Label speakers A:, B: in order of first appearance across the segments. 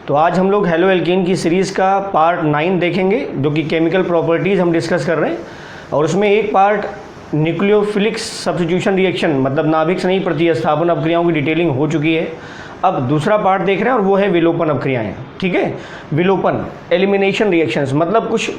A: तो आज हम लोग हेलो एल्केन की सीरीज़ का पार्ट 9 देखेंगे, जो कि केमिकल प्रॉपर्टीज़ हम डिस्कस कर रहे हैं। और उसमें एक पार्ट न्यूक्लियोफिलिक सब्स्टिट्यूशन रिएक्शन मतलब नाभिक स्नेही प्रतिस्थापन अपक्रियाओं की डिटेलिंग हो चुकी है। अब दूसरा पार्ट देख रहे हैं और वो है विलोपन अपक्रियाएं। ठीक है, विलोपन एलिमिनेशन रिएक्शंस मतलब कुछ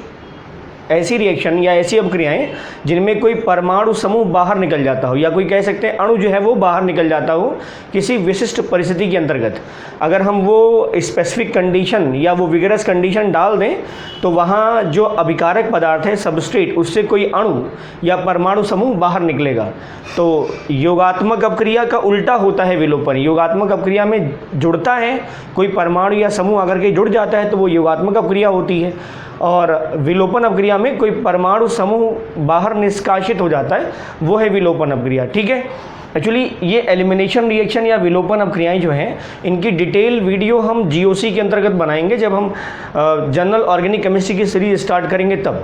A: ऐसी रिएक्शन या ऐसी अपक्रियाएं जिनमें कोई परमाणु समूह बाहर निकल जाता हो, या कोई कह सकते हैं अणु जो है वो बाहर निकल जाता हो किसी विशिष्ट परिस्थिति के अंतर्गत। अगर हम वो स्पेसिफिक कंडीशन या वो विगरस कंडीशन डाल दें तो वहाँ जो अभिकारक पदार्थ है सबस्ट्रेट, उससे कोई अणु या परमाणु समूह बाहर निकलेगा। तो योगात्मक अपक्रिया का उल्टा होता है विलोपन। योगात्मक अपक्रिया में जुड़ता है कोई परमाणु या समूह, अगर के जुड़ जाता है तो वो योगात्मक अपक्रिया होती है, और विलोपन अपक्रिया में कोई परमाणु समूह बाहर निष्कासित हो जाता है, वो है विलोपन अपक्रिया। ठीक है, एक्चुअली ये एलिमिनेशन रिएक्शन या विलोपन अपक्रियाएं जो हैं, इनकी डिटेल वीडियो हम जीओसी के अंतर्गत बनाएंगे जब हम जनरल ऑर्गेनिक केमिस्ट्री की सीरीज स्टार्ट करेंगे तब,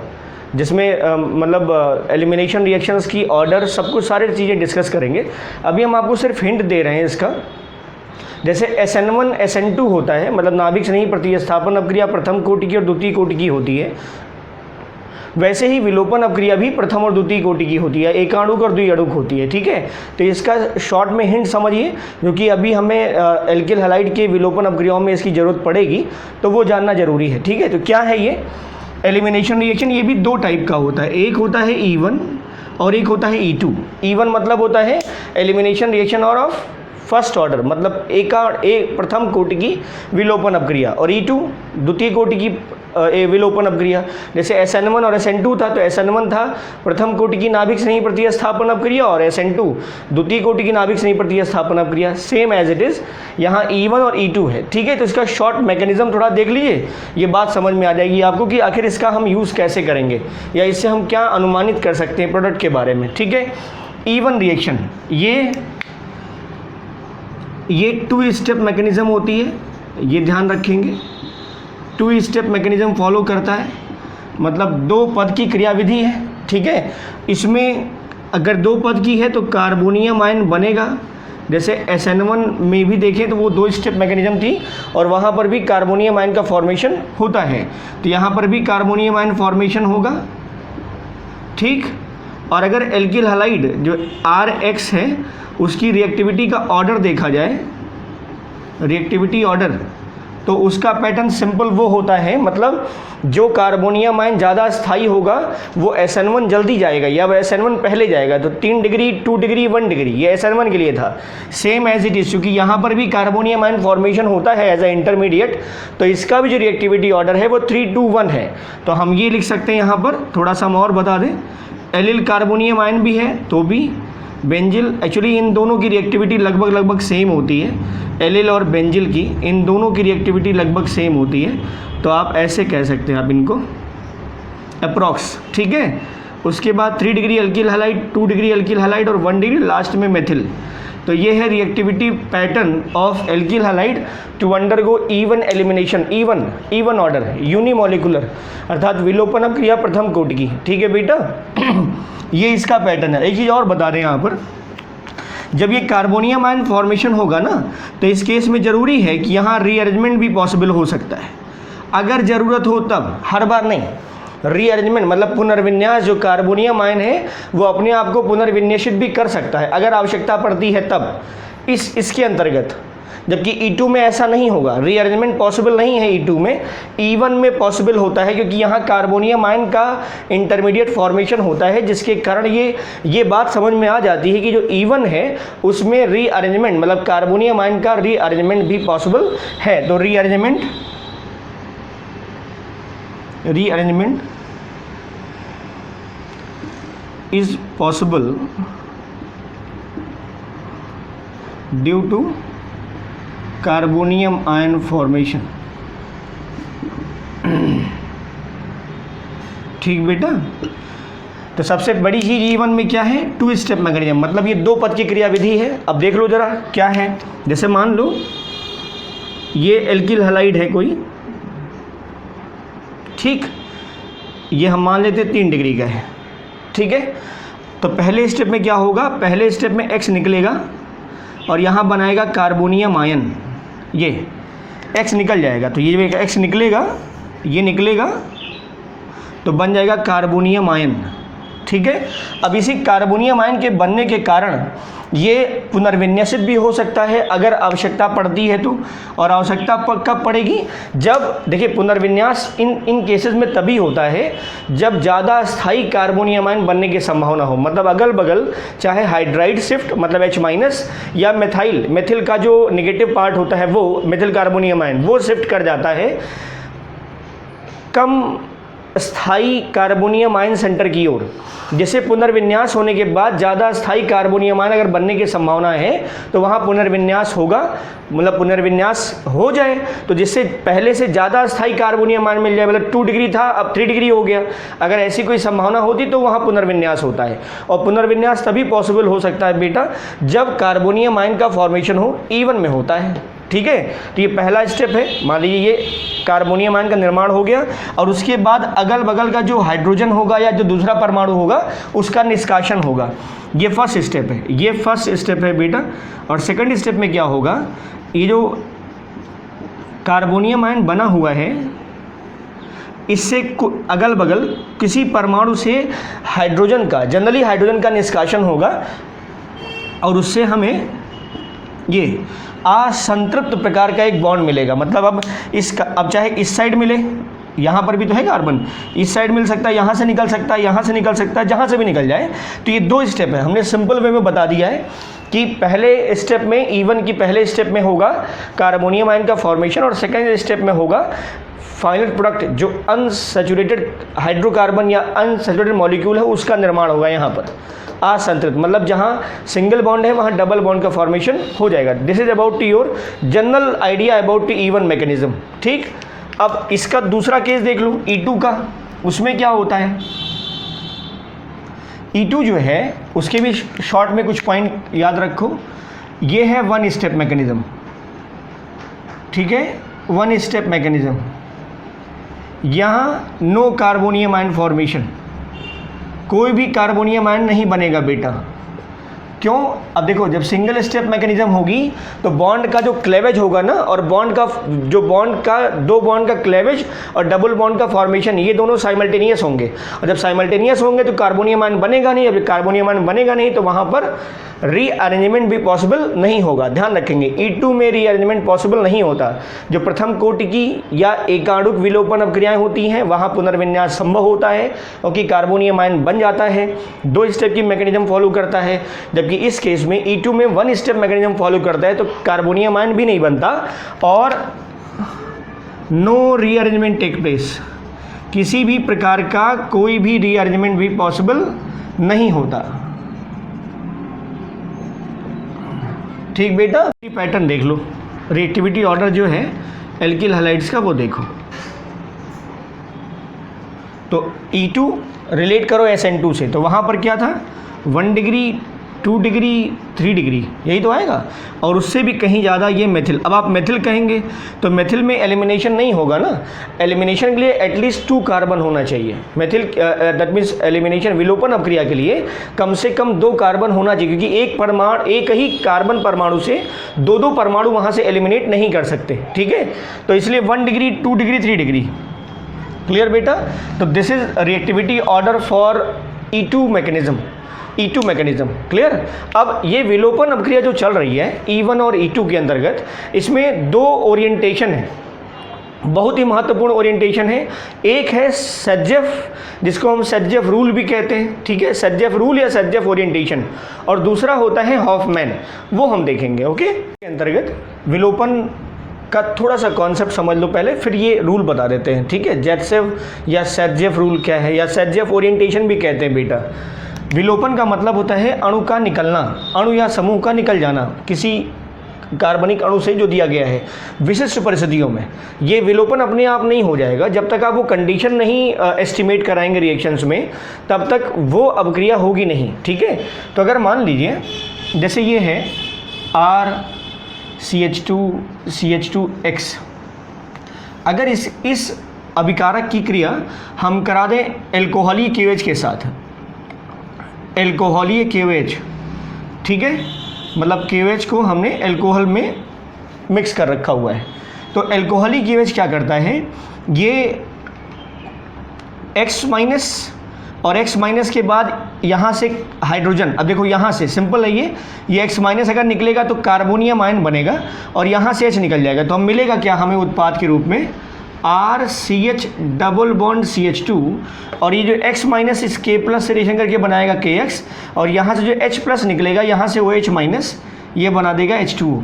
A: जिसमें मतलब एलिमिनेशन रिएक्शंस की ऑर्डर सब कुछ सारी चीज़ें डिस्कस करेंगे। अभी हम आपको सिर्फ हिंट दे रहे हैं इसका। जैसे SN1 SN2 होता है, मतलब नाभिक स्नेही प्रतिस्थापन अपक्रिया प्रथम कोटि की और द्वितीय कोटि की होती है, वैसे ही विलोपन अपक्रिया भी प्रथम और द्वितीय कोटि की होती है, एकाणुक और द्विअणुक होती है। ठीक है, तो इसका शॉर्ट में हिंट समझिए, क्योंकि अभी हमें एल्किल हैलाइड के विलोपन अपक्रियाओं में इसकी ज़रूरत पड़ेगी, तो वो जानना जरूरी है। ठीक है, तो क्या है ये एलिमिनेशन रिएक्शन? ये भी दो टाइप का होता है, एक होता है E1 और एक होता है E2। E1 मतलब होता है एलिमिनेशन रिएक्शन और ऑफ फर्स्ट ऑर्डर, मतलब एक प्रथम कोटि की विलोपन अपक्रिया, और E2 द्वितीय कोटि की विलोपन अपक्रिया। जैसे SN1 और SN2 था, तो SN1 था प्रथम कोटि की नाभिक स्नेही प्रतिस्थापन अपक्रिया और SN2 द्वितीय कोटि की नाभिक स्नेही प्रतिस्थापन अपक्रिया। सेम एज इट इज़ यहाँ E1 और E2 है। ठीक है, तो इसका शॉर्ट मैकेनिज्म थोड़ा देख लीजिए, ये बात समझ में आ जाएगी आपको कि आखिर इसका हम यूज़ कैसे करेंगे या इससे हम क्या अनुमानित कर सकते हैं प्रोडक्ट के बारे में। ठीक है, E1 रिएक्शन ये 2 स्टेप मैकेनिज़्म होती है, ये ध्यान रखेंगे। 2 स्टेप मैकेनिज़्म फॉलो करता है, मतलब 2 पद की क्रियाविधि है। ठीक है, इसमें अगर 2 पद की है तो कार्बोनियम आयन बनेगा। जैसे SN1 में भी देखें तो वो 2 स्टेप मैकेनिज़्म थी और वहाँ पर भी कार्बोनियम आयन का फॉर्मेशन होता है, तो यहाँ पर भी कार्बोनियम आयन फॉर्मेशन होगा। ठीक, और अगर एल्किल हैलाइड जो RX है उसकी रिएक्टिविटी का ऑर्डर देखा जाए, रिएक्टिविटी ऑर्डर, तो उसका पैटर्न सिंपल वो होता है, मतलब जो कार्बोनियम आयन ज़्यादा स्थायी होगा वो SN1 जल्दी जाएगा या वो SN1 पहले जाएगा। तो 3 डिग्री 2 डिग्री 1 डिग्री ये SN1 के लिए था। सेम एज इट इज़, क्योंकि यहाँ पर भी कार्बोनियम आयन फॉर्मेशन होता है एज ए इंटरमीडिएट, तो इसका भी जो रिएक्टिविटी ऑर्डर है वो 3 2 1 है। तो हम ये लिख सकते हैं, यहाँ पर थोड़ा सा हम और बता दें, एलिल कार्बोनियम आयन भी है तो भी बेंजिल, एक्चुअली इन दोनों की रिएक्टिविटी लगभग सेम होती है, एलिल और बेंजिल की, इन दोनों की रिएक्टिविटी लगभग सेम होती है। तो आप ऐसे कह सकते हैं आप इनको अप्रॉक्स। ठीक है, उसके बाद 3 degree alkyl halide, 2 degree alkyl halide और 1 डिग्री लास्ट में मेथिल। तो ये है reactivity pattern of alkyl halide to undergo E1 elimination. E1 order unimolecular, अर्थात विलोपन अपक्रिया प्रथम कोटि की। ठीक है बेटा, ये इसका पैटर्न है। एक चीज़ और बता दें यहाँ पर, जब ये कार्बोनियम आयन फॉर्मेशन होगा ना, तो इस केस में ज़रूरी है कि यहाँ रीअरेंजमेंट भी पॉसिबल हो सकता है, अगर ज़रूरत हो तब, हर बार नहीं। रीअरेंजमेंट मतलब पुनर्विन्यास, जो कार्बोनियम आयन है वो अपने आप को पुनर्विन्यासित भी कर सकता है अगर आवश्यकता पड़ती है तब, इसके अंतर्गत। जबकि E2 में ऐसा नहीं होगा, रीअरेंजमेंट पॉसिबल नहीं है E2 में, E1 में पॉसिबल होता है, क्योंकि यहाँ कार्बोनियम आयन का इंटरमीडिएट फॉर्मेशन होता है, जिसके कारण ये बात समझ में आ जाती है कि जो E1 है उसमें रीअरेंजमेंट मतलब कार्बोनियम आयन का रीअरेंजमेंट भी पॉसिबल है। तो rearrangement is possible due to carbonium ion formation. ठीक बेटा, तो सबसे बड़ी चीज़ E1 में क्या है? 2 स्टेप मैकेनिज्म, मतलब ये 2 पद की क्रियाविधि है। अब देख लो जरा क्या है। जैसे मान लो ये एल्किल हैलाइड है कोई, ठीक, ये हम मान लेते 3 डिग्री का है। ठीक है, तो पहले स्टेप में क्या होगा? पहले स्टेप में X निकलेगा और यहाँ बनाएगा कार्बोनियम आयन। ये X निकल जाएगा, तो ये जब X निकलेगा, ये निकलेगा तो बन जाएगा कार्बोनियम आयन, ठीक है। अब इसी कार्बोनियम आयन के बनने के कारण ये पुनर्विन्यासित भी हो सकता है अगर आवश्यकता पड़ती है तो। और आवश्यकता कब पड़ेगी? जब देखिए पुनर्विन्यास इन केसेस में तभी होता है जब ज़्यादा स्थायी कार्बोनियम आयन बनने की संभावना हो, मतलब अगल बगल चाहे हाइड्राइड शिफ्ट मतलब H- या मेथिल का जो नेगेटिव पार्ट होता है वो मेथिल कार्बोनियम आयन वो शिफ्ट कर जाता है कम स्थायी कार्बोनियम आयन सेंटर की ओर। जैसे पुनर्विन्यास होने के बाद ज़्यादा स्थायी कार्बोनियम आयन अगर बनने की संभावना है तो वहाँ पुनर्विन्यास होगा, मतलब पुनर्विन्यास हो जाए तो जिससे पहले से ज़्यादा स्थायी कार्बोनियम आयन मिल जाए, मतलब 2 डिग्री था अब 3 डिग्री हो गया, अगर ऐसी कोई संभावना होती तो वहाँ पुनर्विन्यास होता है। और पुनर्विन्यास तभी पॉसिबल हो सकता है बेटा जब कार्बोनियम आयन का फॉर्मेशन हो इवन में होता है, ठीक है। तो ये पहला स्टेप है, मान लीजिए ये कार्बोनियम आयन का निर्माण हो गया और उसके बाद अगल बगल का जो हाइड्रोजन होगा या जो दूसरा परमाणु होगा उसका निष्कासन होगा। ये फर्स्ट स्टेप है, ये फर्स्ट स्टेप है बेटा। और सेकंड स्टेप में क्या होगा, ये जो कार्बोनियम आयन बना हुआ है इससे अगल बगल किसी परमाणु से हाइड्रोजन का, जनरली हाइड्रोजन का निष्कासन होगा और उससे हमें ये असंतृप्त प्रकार का एक बॉन्ड मिलेगा। मतलब अब चाहे इस साइड मिले, यहाँ पर भी तो है कार्बन, इस साइड मिल सकता है, यहाँ से निकल सकता है, यहाँ से निकल सकता है, जहाँ से भी निकल जाए। तो ये 2 स्टेप है, हमने सिंपल वे में बता दिया है कि पहले स्टेप में इवन की पहले स्टेप में होगा कार्बोनियम आयन का फॉर्मेशन और सेकेंड स्टेप में होगा फाइनल प्रोडक्ट जो अनसैचुरेटेड हाइड्रोकार्बन या अनसैचुरेटेड मॉलिक्यूल है उसका निर्माण होगा। यहाँ पर असंतृप्त मतलब जहाँ सिंगल बॉन्ड है वहाँ डबल बॉन्ड का फॉर्मेशन हो जाएगा। This is about your general idea about even mechanism, ठीक। अब इसका दूसरा केस देख लो E2 का, उसमें क्या होता है। E2 जो है उसके भी शॉर्ट में कुछ पॉइंट याद रखो। ये है 1 स्टेप मैकेनिज्म, ठीक है, 1 स्टेप मैकेनिज्म। यहाँ नो कार्बोनियम आयन फॉर्मेशन, कोई भी कार्बोनियम आयन नहीं बनेगा बेटा। क्यों? अब देखो जब सिंगल स्टेप मैकेनिज्म होगी तो बॉन्ड का जो क्लेवेज होगा ना, और बॉन्ड का जो दो बॉन्ड का क्लेवेज और डबल बॉन्ड का फॉर्मेशन ये दोनों साइमल्टेनियस होंगे। और जब साइमल्टेनियस होंगे तो कार्बोनियम आयन बनेगा नहीं। अब कार्बोनियम आयन बनेगा नहीं तो वहाँ पर रीअरेंजमेंट भी पॉसिबल नहीं होगा। ध्यान रखेंगे E2 में रीअरेंजमेंट पॉसिबल नहीं होता। जो प्रथम कोटि की या एकाणुक विलोपन अपक्रियाएं होती हैं वहाँ पुनर्विन्यास संभव होता है क्योंकि कार्बोनियम आयन बन जाता है, 2 स्टेप की मैकेनिज्म फॉलो करता है। जबकि इस केस में E2 में 1 स्टेप मैकेनिज्म फॉलो करता है तो कार्बोनियम आयन भी नहीं बनता और नो रीअरेंजमेंट टेक प्लेस, किसी भी प्रकार का कोई भी रीअरेंजमेंट भी पॉसिबल नहीं होता, ठीक बेटा। पैटर्न देख लो, रिएक्टिविटी ऑर्डर जो है एल्किल हैलाइड्स का वो देखो। तो E2 रिलेट करो SN2 से, तो वहाँ पर क्या था 1 डिग्री 2 डिग्री 3 डिग्री यही तो आएगा, और उससे भी कहीं ज़्यादा ये मेथिल। अब आप मेथिल कहेंगे तो मेथिल में एलिमिनेशन नहीं होगा ना, एलिमिनेशन के लिए एटलीस्ट 2 कार्बन होना चाहिए। मेथिल दैट मीन्स एलिमिनेशन विलोपन अपक्रिया के लिए कम से कम 2 कार्बन होना चाहिए, क्योंकि एक ही कार्बन परमाणु से 2 परमाणु वहाँ से एलिमिनेट नहीं कर सकते, ठीक है। तो इसलिए 1 डिग्री 2 डिग्री 3 डिग्री, क्लियर बेटा। तो this is reactivity order for E2 mechanism, clear. अब ये विलोपन अपक्रिया जो चल रही है E1 और E2 के अंतर्गत, इसमें 2 ओरिएंटेशन है, बहुत ही महत्वपूर्ण ओरिएंटेशन है। एक है सेटजेफ, जिसको हम सेटजेफ रूल भी कहते हैं, ठीक है, सेटजेफ रूल या सेटजेफ ओरिएंटेशन, और दूसरा होता है हॉफमैन, वो हम देखेंगे, ओके। के अंतर्गत विलोपन का थोड़ा सा कॉन्सेप्ट समझ लो पहले, फिर ये रूल बता देते हैं, ठीक है। जेटसेफ या सेटजेफ रूल क्या है, या सेटजेफ ओरिएंटेशन भी कहते हैं बेटा। विलोपन का मतलब होता है अणु का निकलना, अणु या समूह का निकल जाना किसी कार्बनिक अणु से जो दिया गया है विशिष्ट परिस्थितियों में। ये विलोपन अपने आप नहीं हो जाएगा जब तक आप वो कंडीशन नहीं एस्टिमेट कराएंगे रिएक्शंस में, तब तक वो अपक्रिया होगी नहीं, ठीक है। तो अगर मान लीजिए जैसे ये है RCH2CH2X, अगर इस अभिकारक की क्रिया हम करा दें एल्कोहलीय KOH के साथ, एल्कोहलीय KOH, ठीक है, मतलब KOH को हमने एल्कोहल में मिक्स कर रखा हुआ है, तो एल्कोहलिक OH क्या करता है, ये X- और X- के बाद यहाँ से हाइड्रोजन, अब देखो यहाँ से सिंपल है ये X- अगर निकलेगा तो कार्बोनियम आयन बनेगा और यहाँ से H निकल जाएगा, तो हम मिलेगा क्या हमें उत्पाद के रूप में RCH डबल बॉन्ड CH2, और ये जो X- इस K+ से रिएक्शन करके बनाएगा KX, और यहाँ से जो H+ निकलेगा यहाँ से OH- ये बना देगा H2O।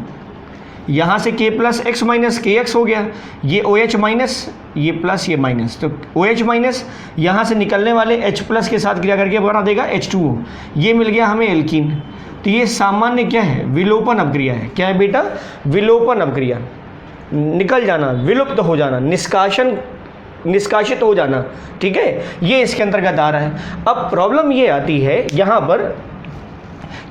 A: यहाँ से K+ X- KX हो गया, ये OH- ये प्लस ये माइनस, तो OH- यहाँ से निकलने वाले H+ के साथ क्रिया करके बना देगा H2O, ये मिल गया हमें एल्कीन। तो ये सामान्य क्या है, विलोपन अपक्रिया है। क्या है बेटा, विलोपन अपक्रिया, निकल जाना, विलुप्त हो जाना, निष्कासित हो जाना, ठीक है, ये इसके अंतर्गत आ रहा है। अब प्रॉब्लम ये आती है यहाँ पर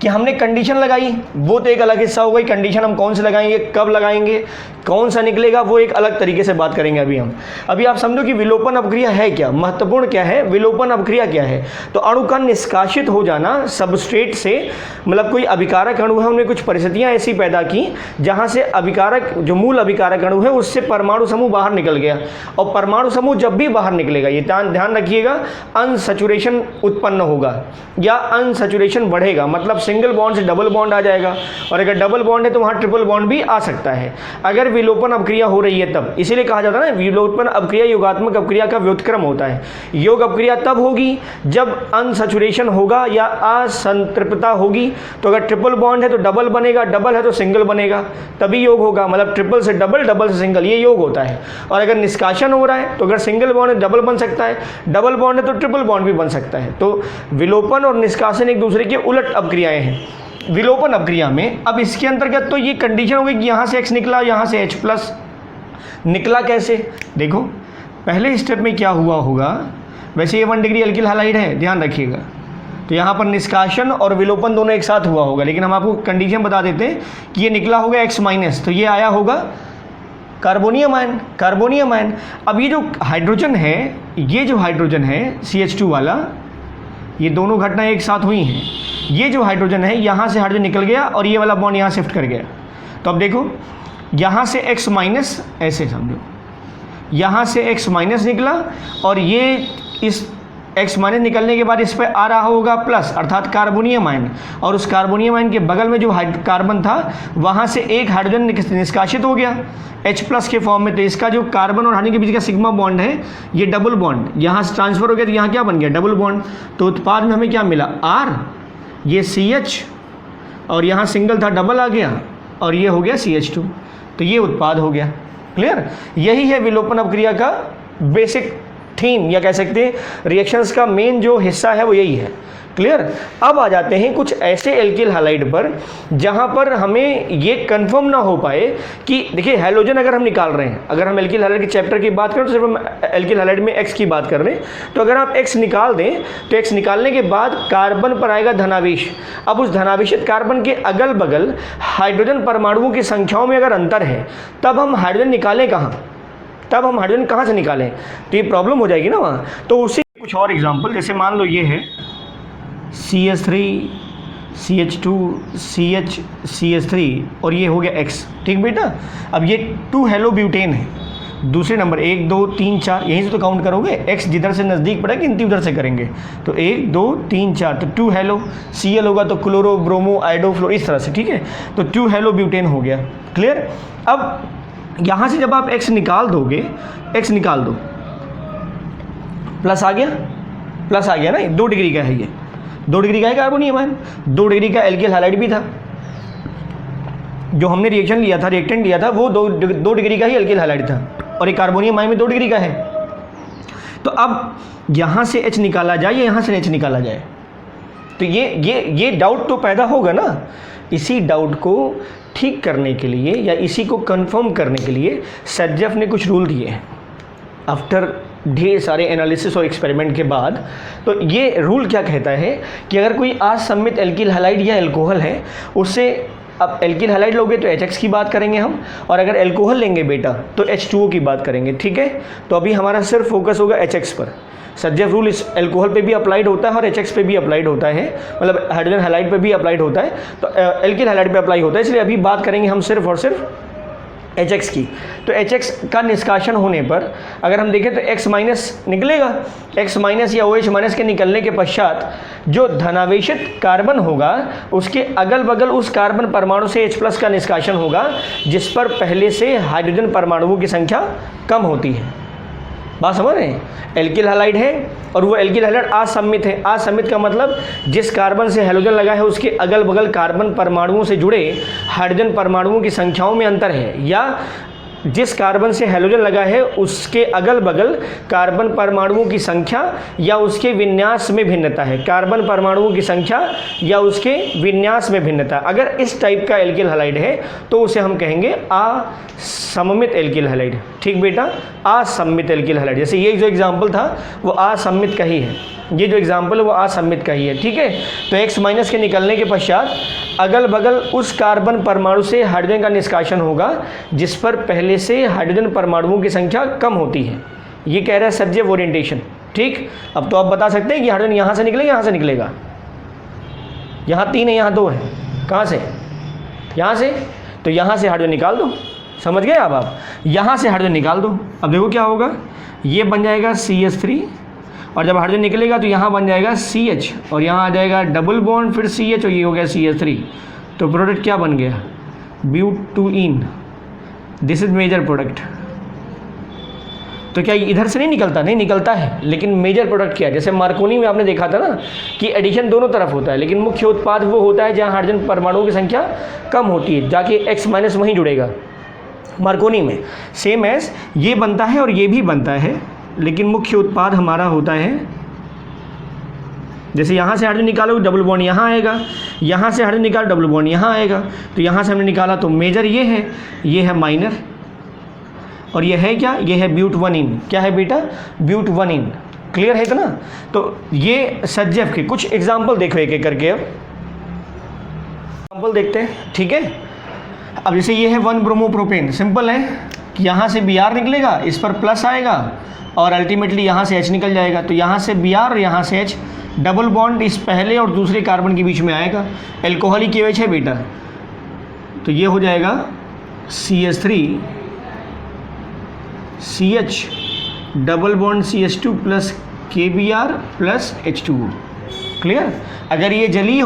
A: कि हमने कंडीशन लगाई, वो तो एक अलग हिस्सा हो गई, कंडीशन हम कौन से लगाएंगे, कब लगाएंगे, कौन सा निकलेगा, वो एक अलग तरीके से बात करेंगे अभी आप समझो कि विलोपन अपक्रिया है क्या, महत्वपूर्ण क्या है, विलोपन अपक्रिया क्या है। तो अणु का निष्कासित हो जाना सबस्ट्रेट से, मतलब कोई अभिकारक अणु है, उन्होंने कुछ परिस्थितियां ऐसी पैदा की जहां से अभिकारक, जो मूल अभिकारक अणु है उससे परमाणु समूह बाहर निकल गया, और परमाणु समूह जब भी बाहर निकलेगा, ये ध्यान रखिएगा, अनसैचुरेशन उत्पन्न होगा या अनसैचुरेशन बढ़ेगा, मतलब सिंगल बॉन्ड से डबल बॉन्ड आ जाएगा, और अगर डबल बॉन्ड है तो वहाँ ट्रिपल बॉन्ड भी आ सकता है अगर विलोपन अपक्रिया हो रही है तब। इसीलिए कहा जाता है ना, विलोपन अपक्रिया योगात्मक अपक्रिया का व्युत्क्रम होता है। योग अपक्रिया तब होगी जब अनसैचुरेशन होगा या असंतृप्तता होगी, तो अगर ट्रिपल बॉन्ड है तो डबल बनेगा, डबल है तो सिंगल बनेगा, तभी योग होगा, मतलब ट्रिपल से डबल, डबल से सिंगल, ये योग होता है। और अगर निष्कासन हो रहा है तो अगर सिंगल बॉन्ड है डबल बन सकता है, डबल बॉन्ड है तो ट्रिपल बॉन्ड भी बन सकता है। तो विलोपन और निष्कासन एक दूसरे के उलट अपक्रियाएं हैं विलोपन अपक्रिया में। अब इसके अंतर्गत तो ये कंडीशन हो गई कि यहाँ से X निकला, यहाँ से H+ निकला। कैसे, देखो पहले स्टेप में क्या हुआ होगा, वैसे ये 1 डिग्री एल्किल हैलाइड है, ध्यान रखिएगा, तो यहाँ पर निष्कासन और विलोपन दोनों एक साथ हुआ होगा, लेकिन हम आपको कंडीशन बता देते हैं कि ये निकला होगा X-, तो ये आया होगा कार्बोनियम आयन। अब ये जो हाइड्रोजन है, CH2 वाला, ये दोनों घटना एक साथ हुई हैं। ये जो हाइड्रोजन है, यहाँ से हाइड्रोजन निकल गया और ये वाला बॉन्ड यहाँ शिफ्ट कर गया। तो अब देखो यहाँ से X-, ऐसे समझो, यहाँ से X- निकला, और ये इस X- निकलने के बाद इस पर आ रहा होगा प्लस, अर्थात कार्बोनियम आयन, और उस कार्बोनियम आयन के बगल में जो कार्बन था वहाँ से एक हाइड्रोजन निष्कासित हो गया H+ के फॉर्म में। तो इसका जो कार्बन और हाइड्रोजन के बीच का सिग्मा बॉन्ड है, ये डबल बॉन्ड यहाँ से ट्रांसफर हो गया, तो यहाँ क्या बन गया, डबल बॉन्ड। तो उत्पाद में हमें क्या मिला, R, ये CH, और यहाँ सिंगल था डबल आ गया, और ये हो गया CH2। तो ये उत्पाद हो गया। क्लियर, यही है विलोपन अपक्रिया का बेसिक थीम, या कह सकते हैं रिएक्शंस का मेन जो हिस्सा है वो यही है। क्लियर। अब आ जाते हैं कुछ ऐसे एल्किल हैलाइड पर जहां पर हमें ये कंफर्म ना हो पाए कि देखिए हैलोजन अगर हम निकाल रहे हैं, अगर हम एल्किल हैलाइड के चैप्टर की बात करें तो सिर्फ हम एल्किल हैलाइड में एक्स की बात कर रहे हैं, तो अगर आप एक्स निकाल दें तो एक्स निकालने के बाद कार्बन पर आएगा धनावेश। अब उस धनावेशित कार्बन के अगल बगल हाइड्रोजन परमाणुओं की संख्याओं में अगर अंतर है तब हम हाइड्रोजन निकालें कहाँ, तब हम हाइड्रोजन कहाँ से निकालें, तो ये प्रॉब्लम हो जाएगी ना वहाँ। तो उसी कुछ और एग्जाम्पल, जैसे मान लो ये है CH3 CH2 CH CH3 और ये हो गया X, ठीक बेटा। अब ये 2 हेलो ब्यूटेन है, दूसरे नंबर 1 2 3 4 यहीं से तो काउंट करोगे, X जिधर से नज़दीक पड़ेगा गिनती उधर से करेंगे, तो 1 2 3 4, तो 2 हेलो, Cl होगा तो क्लोरो ब्रोमो आइडो फ्लोर, इस तरह से, ठीक है। तो 2 हेलो ब्यूटेन हो गया। क्लियर। अब यहाँ से जब आप X निकाल दोगे, X निकाल दो, प्लस आ गया ना, 2 डिग्री का है ये, 2 डिग्री का है कार्बोनियम आयन, 2 डिग्री का एल्किल हैलाइड भी था, जो हमने रिएक्शन लिया था, रिएक्टेंट लिया था वो 2 डिग्री का ही एल्किल हैलाइड था, और एक कार्बोनियम आयन में 2 डिग्री का है। तो अब यहाँ से H निकाला जाए या यहाँ से H निकाला जाए, तो ये डाउट तो पैदा होगा ना। इसी डाउट को ठीक करने के लिए या इसी को कंफर्म करने के लिए सज्जफ ने कुछ रूल दिए आफ्टर ढेर सारे एनालिसिस और एक्सपेरिमेंट के बाद। तो ये रूल क्या कहता है कि अगर कोई असम्मित एल्किल हैलाइड या एल्कोहल है, उससे अब एल्किल हैलाइड लोगे तो HX की बात करेंगे हम, और अगर एल्कोहल लेंगे बेटा तो H2O की बात करेंगे, ठीक है। तो अभी हमारा सिर्फ फोकस होगा HX पर। सज्जफ रूल इस एल्कोहल पे भी अप्लाइड होता है और HX पे भी अप्लाइड होता है, मतलब हाइड्रोजन हैलाइड पे भी अप्लाइड होता है, तो एल्किल हैलाइड पे अप्लाई होता है। इसलिए अभी बात करेंगे हम सिर्फ और सिर्फ HX की। तो HX का निष्कासन होने पर अगर हम देखें तो X माइनस निकलेगा, X माइनस या OH माइनस के निकलने के पश्चात जो धनावेशित कार्बन होगा उसके अगल बगल उस कार्बन परमाणु से H प्लस का निष्कासन होगा जिस पर पहले से हाइड्रोजन परमाणुओं की संख्या कम होती है। बात समझ रहे हैं? एल्किल हैलाइड है और वो एल्किल हैलाइड असम्मित है। असम्मित का मतलब जिस कार्बन से हैलोजन लगा है उसके अगल बगल कार्बन परमाणुओं से जुड़े हाइड्रोजन परमाणुओं की संख्याओं में अंतर है, या जिस कार्बन से हैलोजन लगा है उसके अगल बगल कार्बन परमाणुओं की संख्या या उसके विन्यास में भिन्नता है। कार्बन परमाणुओं की संख्या या उसके विन्यास में भिन्नता, अगर इस टाइप का एल्किल हैलाइड है तो उसे हम कहेंगे असममित एल्किल हैलाइड। ठीक बेटा, असम्मित एल्किल हैलाइड। जैसे ये जो एग्जाम्पल था वो असम्मित का ही है, ये जो एग्जाम्पल है वो असम्मित का ही है। ठीक है, तो X माइनस के निकलने के पश्चात अगल बगल उस कार्बन परमाणु से हाइड्रोजन का निष्कासन होगा जिस पर पहले से हाइड्रोजन परमाणुओं की संख्या कम होती है। ये कह रहा है सब्जेक्ट ओरिएंटेशन। ठीक, अब तो आप बता सकते हैं कि हाइड्रोजन यहाँ से निकलेगा, यहाँ से निकलेगा, यहाँ 3 है, यहाँ 2 है, कहाँ से? यहाँ से। तो यहाँ से हाइड्रोजन निकाल दो, समझ गए? अब आप यहाँ से हाइड्रोजन निकाल दो। अब देखो क्या होगा, ये बन जाएगा CH3 और जब हाइड्रोजन निकलेगा तो यहाँ बन जाएगा CH और यहाँ आ जाएगा डबल बॉन्ड फिर CH और ये हो गया CH3। तो प्रोडक्ट क्या बन गया? Butane. This is major product. तो क्या इधर से नहीं निकलता? नहीं निकलता है, लेकिन मेजर प्रोडक्ट क्या है? जैसे मार्कोनी में आपने देखा था ना कि एडिशन दोनों तरफ होता है, लेकिन मुख्य उत्पाद वो होता है जहाँ हाइड्रोजन परमाणुओं की संख्या कम होती है, जाके X माइनस वहीं जुड़ेगा मार्कोनी में। सेम एज ये बनता है और ये भी बनता है, लेकिन मुख्य उत्पाद हमारा होता है, जैसे यहाँ से हाइड्रोजन निकालो डबल बॉन्ड यहाँ आएगा, यहाँ से हाइड्रोजन निकालो डबल बॉन्ड यहाँ आएगा। तो यहाँ से हमने निकाला तो मेजर ये है माइनर, और ये है क्या? ये है ब्यूटेन। क्या है बेटा? ब्यूटेन। क्लियर है इतना? तो ये सब्जेक्ट के कुछ एग्जाम्पल देखो एक एक करके। अब एग्जाम्पल देखते हैं, ठीक है। अब जैसे ये है 1 ब्रोमोप्रोपेन, सिंपल है कि यहाँ से Br निकलेगा, इस पर प्लस आएगा और अल्टीमेटली यहाँ से H निकल जाएगा। तो यहाँ से Br और यहाँ से H, डबल बॉन्ड इस पहले और दूसरे कार्बन के बीच में आएगा। एल्कोहलिक KOH है बेटा, तो ये हो जाएगा CH3 CH double bond CH2 plus KBr plus H2O। Clear? अगर ये जलीय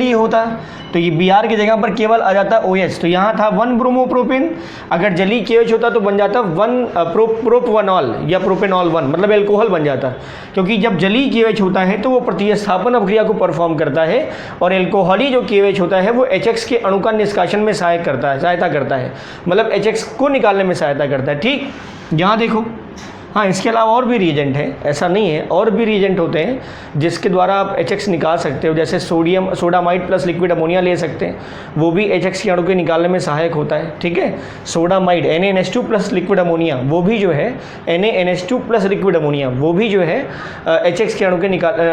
A: होता तो ये Br की जगह पर केवल आ जाता OH। तो यहाँ था 1 ब्रोमोप्रोपेन, अगर जलीय KOH होता तो बन जाता 1 प्रोपवनॉल या प्रोपेनॉल 1, मतलब एल्कोहल बन जाता। क्योंकि जब जलीय KOH होता है तो वो प्रतिस्थापन अभिक्रिया को परफॉर्म करता है, और एल्कोहली जो KOH होता है वो HX के अणु का निष्कासन में सहायता करता है, मतलब HX को निकालने में सहायता करता है। ठीक, यहाँ देखो, हाँ इसके अलावा और भी रिएजेंट है, ऐसा नहीं है, और भी रिएजेंट होते हैं जिसके द्वारा आप HX निकाल सकते हो। जैसे सोडामाइड प्लस लिक्विड अमोनिया ले सकते हैं, वो भी HX के अणु के निकालने में सहायक होता है। ठीक है, sodamide NaNH2 plus liquid ammonia, वो भी जो है NaNH2 प्लस लिक्विड अमोनिया, वो भी जो है HX के अणु के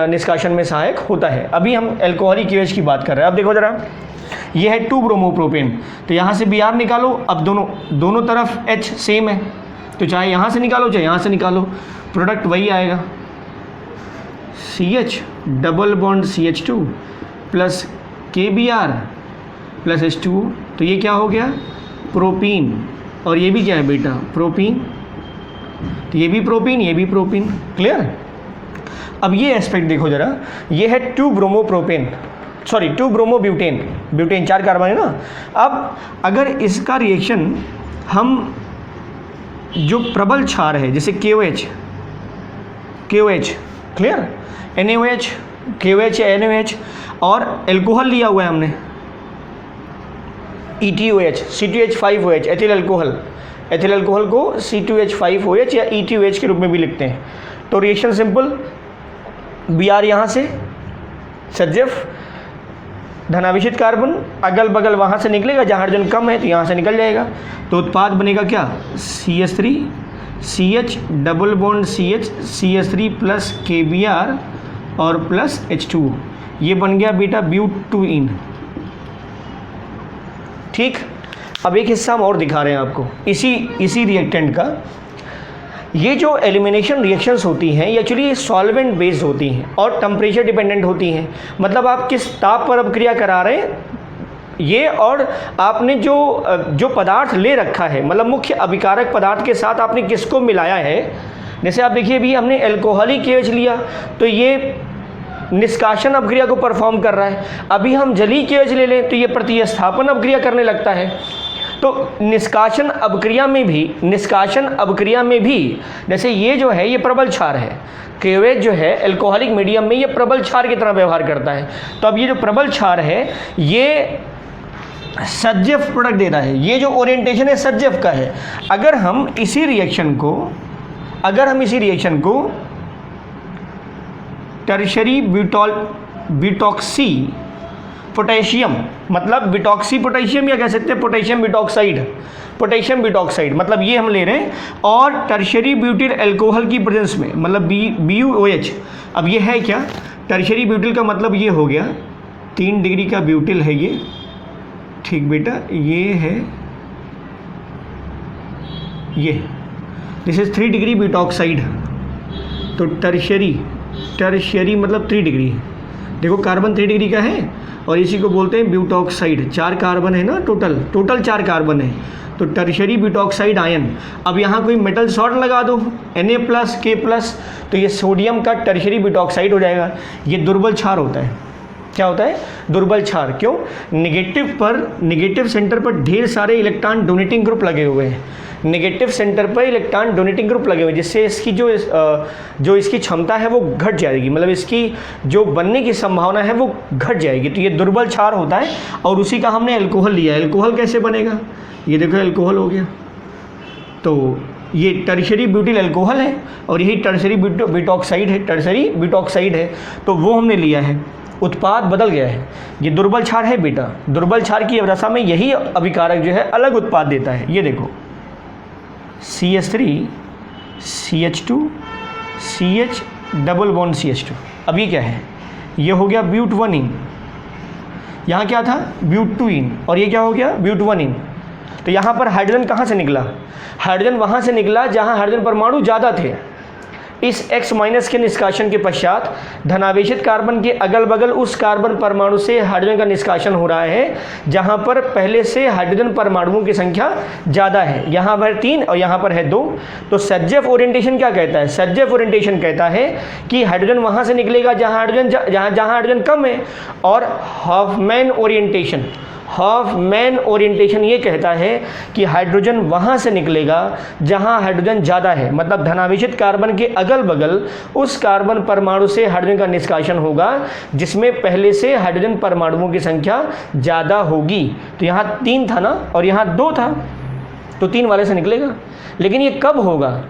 A: निष्कासन में सहायक होता है। अभी हम एल्कोहलिक KOH की बात कर रहे हैं। अब देखो जरा, ये है 2 ब्रोमोप्रोपेन, तो यहाँ से Br निकालो। अब दोनों तरफ H सेम है, तो चाहे यहाँ से निकालो चाहे यहाँ से निकालो, प्रोडक्ट वही आएगा, CH double bond CH2 plus KBr plus H2O। तो ये क्या हो गया? प्रोपीन। और ये भी क्या है बेटा? प्रोपीन। तो ये भी प्रोपीन, ये भी प्रोपीन। क्लियर? अब ये एस्पेक्ट देखो जरा, ये है 2 ब्रोमोब्यूटेन। ब्यूटेन 4 कार्बन है ना। अब अगर इसका रिएक्शन हम जो प्रबल क्षार है, जैसे KOH, क्लियर, NaOH, KOH या NaOH, और एल्कोहल लिया हुआ है हमने ETOH, C2H5OH, एथिल अल्कोहल को C2H5OH या ETOH के रूप में भी लिखते हैं। तो रिएक्शन सिंपल, Br यहाँ से सजफ धनावेशित कार्बन अगल बगल वहाँ से निकलेगा, जहाँ हाइड्रोजन कम है तो यहाँ से निकल जाएगा। तो उत्पाद बनेगा क्या? CH3 CH double bond CH CH3 plus KBr और प्लस H2O। ये बन गया बेटा ब्यूटेन। ठीक, अब एक हिस्सा हम और दिखा रहे हैं आपको इसी रिएक्टेंट का। ये जो एलिमिनेशन रिएक्शंस होती हैं ये एक्चुअली सॉल्वेंट बेस्ड होती हैं और टेम्परेचर डिपेंडेंट होती हैं। मतलब आप किस ताप पर अभिक्रिया करा रहे हैं ये और आपने जो पदार्थ ले रखा है, मतलब मुख्य अभिकारक पदार्थ के साथ आपने किसको मिलाया है। जैसे आप देखिए अभी हमने एल्कोहलिक KOH लिया तो ये निष्कासन अपक्रिया को परफॉर्म कर रहा है। अभी हम जलीय KOH ले लें तो ये प्रतिस्थापन अपक्रिया करने लगता है। तो निष्कासन अपक्रिया में भी जैसे ये जो है ये प्रबल क्षार है, KOH जो है एल्कोहलिक मीडियम में ये प्रबल क्षार की तरह व्यवहार करता है। तो अब ये जो प्रबल क्षार है ये सजफ प्रोडक्ट दे रहा है, ये जो ओरिएंटेशन है सजफ का है। अगर हम इसी रिएक्शन को टर्शरी ब्यूटॉक्सी पोटेशियम, मतलब बिटॉक्सी पोटेशियम या कह सकते हैं पोटेशियम बिटॉक्साइड, मतलब ये हम ले रहे हैं, और टर्शरी ब्यूटिल अल्कोहल की प्रेजेंस में, मतलब BuOH। अब ये है क्या, टर्शरी ब्यूटिल का मतलब ये हो गया 3 डिग्री का ब्यूटिल है ये, ठीक बेटा, ये है ये, दिस इज 3 डिग्री ब्यूटॉक्साइड। तो टर्शरी मतलब 3 डिग्री, देखो कार्बन 3 डिग्री का है और इसी को बोलते हैं ब्यूटॉक्साइड। 4 कार्बन है ना, टोटल 4 कार्बन है, तो टर्शरी ब्यूटॉक्साइड आयन। अब यहाँ कोई मेटल सॉल्ट लगा दो Na+, K+, तो ये सोडियम का टर्शरी ब्यूटॉक्साइड हो जाएगा। ये दुर्बल क्षार होता है। क्या होता है, दुर्बल क्षार। क्यों, नेगेटिव सेंटर पर ढेर सारे इलेक्ट्रॉन डोनेटिंग ग्रुप लगे हुए हैं, जिससे इसकी जो इसकी क्षमता है वो घट जाएगी, मतलब इसकी जो बनने की संभावना है वो घट जाएगी। तो ये दुर्बल क्षार होता है और उसी का हमने अल्कोहल लिया। अल्कोहल कैसे बनेगा, ये देखो अल्कोहल हो गया, तो ये टर्शरी ब्यूटिल अल्कोहल है और यही टर्शरी ब्यूटॉक्साइड है, तो वो हमने लिया है, उत्पाद बदल गया है। ये दुर्बल क्षार है बेटा, दुर्बल क्षार की अवस्था में यही अभिकारक जो है अलग उत्पाद देता है। ये देखो CH3 CH2 CH double bond CH2। अब ये क्या है, ये हो गया ब्यूट-1-इन, यहाँ क्या था ब्यूट-2-इन, और ये क्या हो गया ब्यूट-1-इन। तो यहाँ पर हाइड्रोजन कहाँ से निकला, हाइड्रोजन वहाँ से निकला जहाँ हाइड्रोजन परमाणु ज़्यादा थे। इस X- के निष्कासन के पश्चात धनावेशित कार्बन के अगल बगल उस कार्बन परमाणु से हाइड्रोजन का निष्कासन हो रहा है जहां पर पहले से हाइड्रोजन परमाणुओं की संख्या ज़्यादा है। यहाँ पर 3 और यहाँ पर है 2। तो सजफ ओरिएंटेशन क्या कहता है, सजफ ओरिएंटेशन कहता है कि हाइड्रोजन वहाँ से निकलेगा जहाँ हाइड्रोजन कम है। और हॉफमैन ओरिएंटेशन ये कहता है कि हाइड्रोजन वहाँ से निकलेगा जहाँ हाइड्रोजन ज़्यादा है, मतलब धनावेशित कार्बन के अगल बगल उस कार्बन परमाणु से हाइड्रोजन का निष्कासन होगा जिसमें पहले से हाइड्रोजन परमाणुओं की संख्या ज़्यादा होगी। तो यहाँ 3 था ना और यहाँ 2 था, तो 3 वाले से निकलेगा। लेकिन ये कब होगा,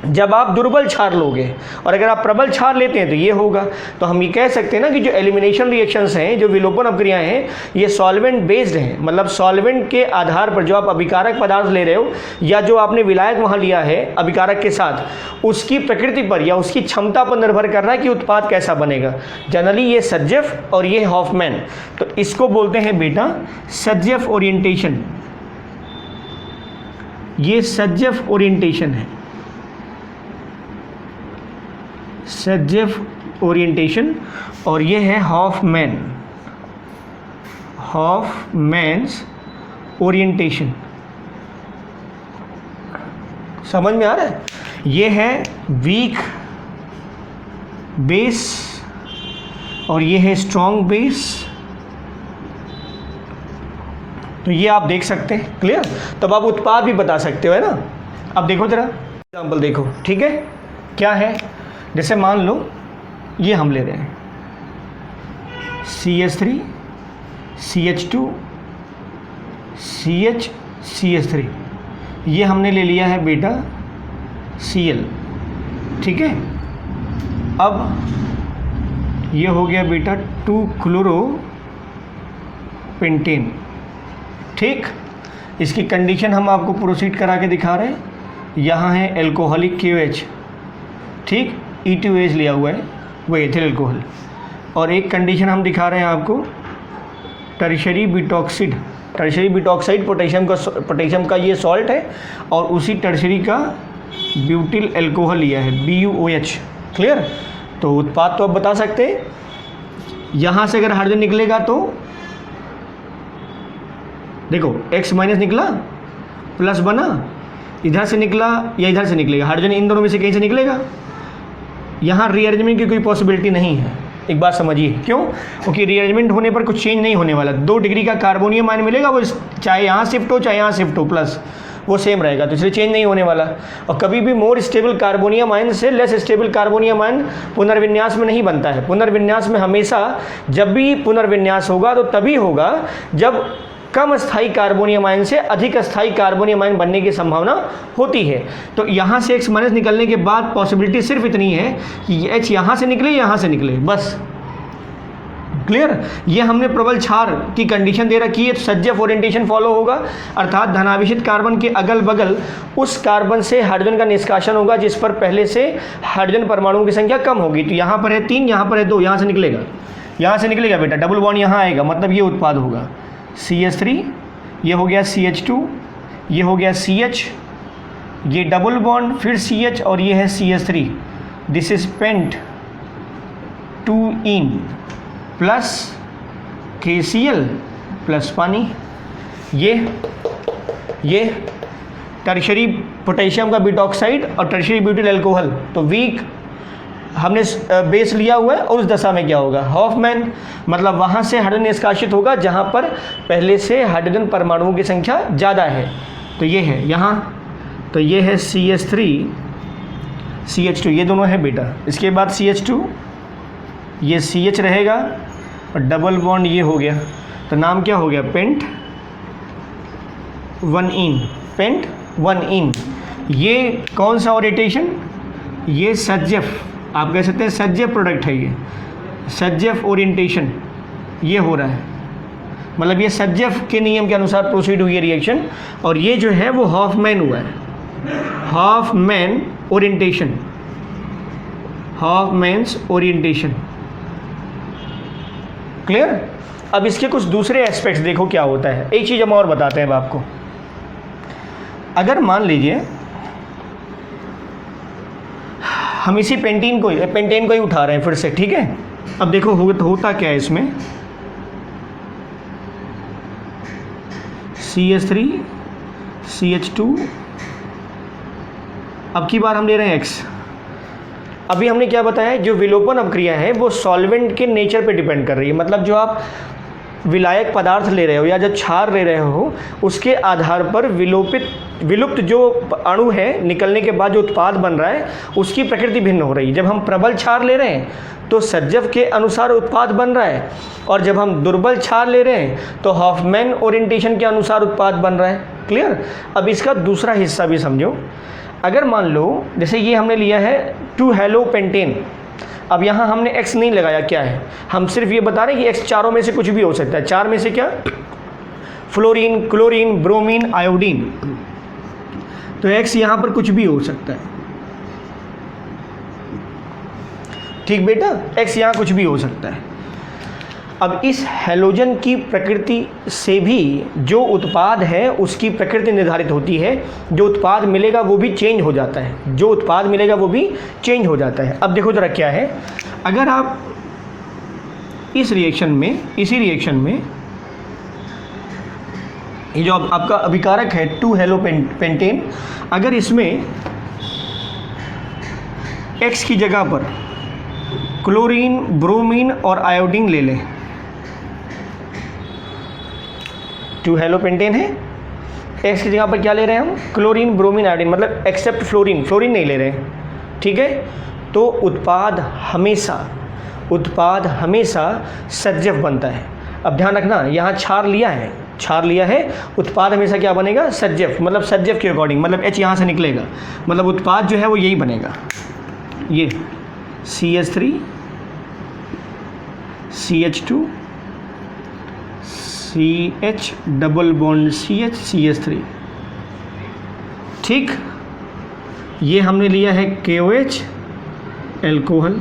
A: जब आप दुर्बल क्षार लोगे, और अगर आप प्रबल क्षार लेते हैं तो ये होगा। तो हम ये कह सकते हैं ना कि जो एलिमिनेशन रिएक्शंस हैं, जो विलोपन अपक्रियाएं हैं, ये सॉल्वेंट बेस्ड हैं, मतलब सॉल्वेंट के आधार पर जो आप अभिकारक पदार्थ ले रहे हो या जो आपने विलायक वहाँ लिया है अभिकारक के साथ, उसकी प्रकृति पर या उसकी क्षमता पर निर्भर कर रहा है कि उत्पाद कैसा बनेगा। जनरली ये सजफ और ये हॉफमैन, तो इसको बोलते हैं बेटा सजफ ओरिएंटेशन। ये सजफ ओरिएंटेशन है, सजफ ओरिएंटेशन, और ये है हॉफमैन्स ओरिएंटेशन। समझ में आ रहा है, ये है वीक बेस और ये है स्ट्रॉन्ग बेस। तो ये आप देख सकते हैं, क्लियर। तब आप उत्पाद भी बता सकते हो, है ना। अब देखो जरा एग्जाम्पल देखो, ठीक है। क्या है, जैसे मान लो ये हम ले रहे हैं CH3 CH2 CH3, ये हमने ले लिया है बेटा Cl, ठीक है। अब ये हो गया बेटा 2-क्लोरोपेंटेन, ठीक। इसकी कंडीशन हम आपको प्रोसीड करा के दिखा रहे हैं। यहाँ है एल्कोहलिक KOH, ठीक, E2H लिया हुआ है, वो एथिल अल्कोहल। और एक कंडीशन हम दिखा रहे हैं आपको टर्शरी ब्यूटॉक्साइड पोटेशियम का ये सॉल्ट है, और उसी टर्शरी का ब्यूटिल अल्कोहल लिया है BuOH, क्लियर। तो उत्पाद तो आप बता सकते हैं। यहाँ से अगर हाइड्रोजन निकलेगा तो देखो X माइनस निकला, प्लस बना, इधर से निकला या इधर से निकलेगा, हाइड्रोजन इन दोनों में से कहीं से निकलेगा। यहाँ रीअरेंजमेंट की कोई पॉसिबिलिटी नहीं है। एक बात समझिए, क्यों? क्योंकि रीअरेंजमेंट होने पर कुछ चेंज नहीं होने वाला। 2 डिग्री का कार्बोनियम आयन मिलेगा, वो चाहे यहाँ शिफ्ट हो चाहे यहाँ शिफ्ट हो, प्लस वो सेम रहेगा, तो इसलिए चेंज नहीं होने वाला। और कभी भी मोर स्टेबल कार्बोनियम आयन से लेस स्टेबल कार्बोनियम आयन पुनर्विन्यास में नहीं बनता है। पुनर्विन्यास में हमेशा जब भी पुनर्विन्यास होगा तो तभी होगा जब कम स्थायी कार्बोनियम आयन से अधिक स्थायी कार्बोनियम आयन बनने की संभावना होती है। तो यहाँ से X माइनस निकलने के बाद पॉसिबिलिटी सिर्फ इतनी है कि H यहाँ से निकले, यहाँ से निकले, बस। क्लियर? ये हमने प्रबल क्षार की कंडीशन दे रखी है, तो सज्जफ ओरिएंटेशन फॉलो होगा, अर्थात धनावेशित कार्बन के अगल बगल उस कार्बन से हाइड्रोजन का निष्कासन होगा जिस पर पहले से हाइड्रोजन परमाणुओं की संख्या कम होगी। तो यहाँ पर है 3, यहाँ पर है 2, यहाँ से निकलेगा, यहाँ से निकलेगा बेटा, डबल बॉन्ड यहाँ आएगा, मतलब ये उत्पाद होगा CH3, ये हो गया CH2, ये हो गया CH, ये डबल बॉन्ड फिर CH और ये है CH3। दिस इज पेंट 2इन प्लस KCl प्लस पानी। ये टर्शरी पोटेशियम का बिटॉक्साइड और टर्शरी ब्यूटिल अल्कोहल, तो वीक हमने बेस लिया हुआ है। और उस दशा में क्या होगा? हॉफमैन, मतलब वहाँ से हाइड्रोजन निष्कासित होगा जहाँ पर पहले से हाइड्रोजन परमाणुओं की संख्या ज़्यादा है। तो ये है यहाँ, तो ये है CH3 CH2, ये दोनों है बेटा। इसके बाद CH2, ये CH रहेगा और डबल बॉन्ड ये हो गया, तो नाम क्या हो गया? पेंट 1इन, पेंट 1इन। ये कौन सा ओरिएंटेशन? ये सज्जफ, आप कह सकते हैं सज्जफ प्रोडक्ट है, ये सज्जफ ओरिएंटेशन ये हो रहा है, मतलब ये सज्जफ के नियम के अनुसार प्रोसीड हुई है रिएक्शन। और ये जो है वो हॉफमैन हुआ है, हॉफमैन ओरिएंटेशन, हॉफमैन्स ओरिएंटेशन। क्लियर? अब इसके कुछ दूसरे एस्पेक्ट्स देखो क्या होता है। एक चीज़ हम और बताते हैं अब आपको। अगर मान लीजिए हम इसी पेंटेन को ही उठा रहे हैं फिर से, ठीक है? अब देखो होता क्या है इसमें, CH3 CH2, अब की बार हम ले रहे हैं X। अभी हमने क्या बताया, जो विलोपन अपक्रिया है वो सॉल्वेंट के नेचर पे डिपेंड कर रही है, मतलब जो आप विलायक पदार्थ ले रहे हो या जो क्षार ले रहे हो उसके आधार पर विलुप्त जो अणु है निकलने के बाद जो उत्पाद बन रहा है उसकी प्रकृति भिन्न हो रही है। जब हम प्रबल क्षार ले रहे हैं तो सज्जफ के अनुसार उत्पाद बन रहा है, और जब हम दुर्बल क्षार ले रहे हैं तो हॉफमैन ओरिएंटेशन के अनुसार उत्पाद बन रहा है। क्लियर? अब इसका दूसरा हिस्सा भी समझो। अगर मान लो जैसे ये हमने लिया है 2 हेलो पेंटेन, अब यहाँ हमने X नहीं लगाया, क्या है, हम सिर्फ ये बता रहे हैं कि X चारों में से कुछ भी हो सकता है। 4 में से क्या? फ्लोरीन, क्लोरीन, ब्रोमीन, आयोडीन, तो X यहाँ पर कुछ भी हो सकता है। ठीक बेटा, X यहाँ कुछ भी हो सकता है। अब इस हैलोजन की प्रकृति से भी जो उत्पाद है उसकी प्रकृति निर्धारित होती है। जो उत्पाद मिलेगा वो भी चेंज हो जाता है, जो उत्पाद मिलेगा वो भी चेंज हो जाता है। अब देखो जरा क्या है, अगर आप इस रिएक्शन में, इसी रिएक्शन में ये जो आपका अभिकारक है 2 हेलो पेंटेन, अगर इसमें X की जगह पर क्लोरीन, ब्रोमीन और आयोडीन ले लें, 2 हेलो पेंटेन है, X की जगह पर क्या ले रहे हैं हम? क्लोरीन, ब्रोमीन, आयोडीन, मतलब एक्सेप्ट फ्लोरीन, फ्लोरीन नहीं ले रहे हैं, ठीक है? तो उत्पाद हमेशा सज्जफ बनता है। अब ध्यान रखना, यहाँ क्षार लिया है, उत्पाद हमेशा क्या बनेगा? सज्जफ, मतलब सज्जफ के अकॉर्डिंग, मतलब H यहाँ से निकलेगा, मतलब उत्पाद जो है वो यही बनेगा, ये CH3 CH2 CH double bond CH CH3, ठीक? ये हमने लिया है KOH एल्कोहल।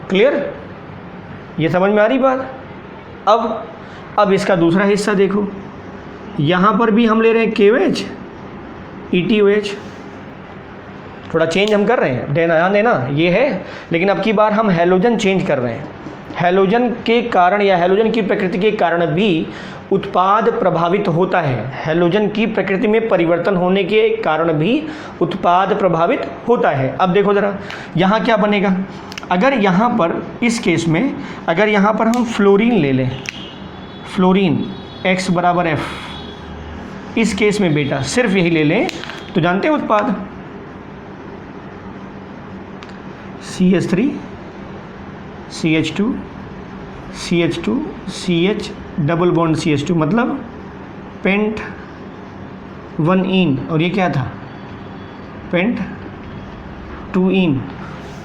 A: क्लियर? ये समझ में आ रही बात? अब इसका दूसरा हिस्सा देखो, यहाँ पर भी हम ले रहे हैं KOH ETOH, थोड़ा चेंज हम कर रहे हैं, ध्यान देना ये है, लेकिन अब की बार हम हैलोजन चेंज कर रहे हैं। हैलोजन के कारण या हैलोजन की प्रकृति के कारण भी उत्पाद प्रभावित होता है। हैलोजन की प्रकृति में परिवर्तन होने के कारण भी उत्पाद प्रभावित होता है। अब देखो ज़रा यहाँ क्या बनेगा, अगर यहाँ पर इस केस में अगर यहाँ पर हम फ्लोरीन ले लें, फ्लोरीन X बराबर F, इस केस में बेटा सिर्फ यही ले लें तो जानते हैं उत्पाद CH3 CH2 CH2 CH double bond CH2 मतलब पेंट 1 इन, और ये क्या था पेंट 2 इन।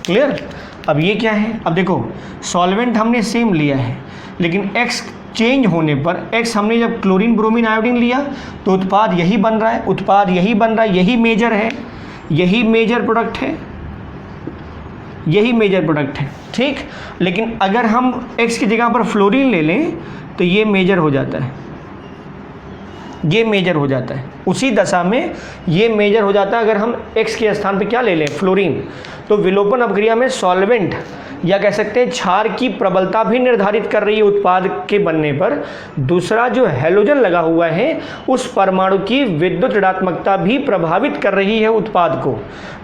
A: क्लियर। अब ये क्या है, अब देखो सॉल्वेंट हमने सेम लिया है लेकिन X चेंज होने पर X हमने जब क्लोरीन ब्रोमीन आयोडीन लिया तो उत्पाद यही बन रहा है, उत्पाद यही बन रहा है, यही मेजर है, यही मेजर प्रोडक्ट है, यही मेजर प्रोडक्ट है। ठीक, लेकिन अगर हम X की जगह पर फ्लोरीन ले लें तो ये मेजर हो जाता है, ये मेजर हो जाता है, उसी दशा में ये मेजर हो जाता है। अगर हम X के स्थान पे क्या ले लें फ्लोरीन, तो विलोपन अपक्रिया में सॉल्वेंट या कह सकते हैं क्षार की प्रबलता भी निर्धारित कर रही है उत्पाद के बनने पर। दूसरा जो हैलोजन लगा हुआ है उस परमाणु की विद्युत ऋणात्मकता भी प्रभावित कर रही है उत्पाद को,